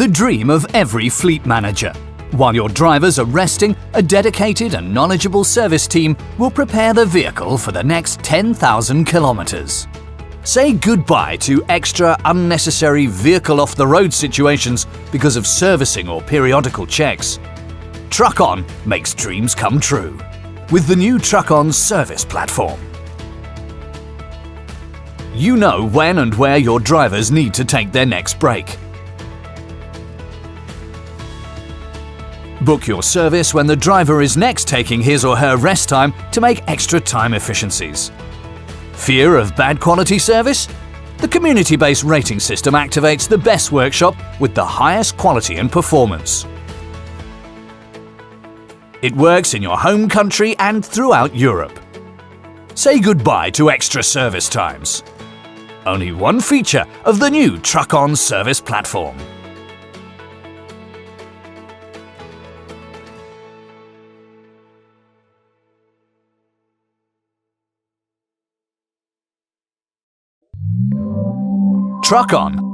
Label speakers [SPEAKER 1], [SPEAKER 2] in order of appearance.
[SPEAKER 1] The dream of every fleet manager. While your drivers are resting, a dedicated and knowledgeable service team will prepare the vehicle for the next 10,000 kilometers. Say goodbye to extra unnecessary vehicle off-the-road situations because of servicing or periodical checks. TruckOn makes dreams come true with the new TruckOn service platform. You know when and where your drivers need to take their next break. Book your service when the driver is next taking his or her rest time to make extra time efficiencies. Fear of bad quality service? The community-based rating system activates the best workshop with the highest quality and performance. It works in your home country and throughout Europe. Say goodbye to extra service times. Only one feature of the new TruckOn service platform. TruckOn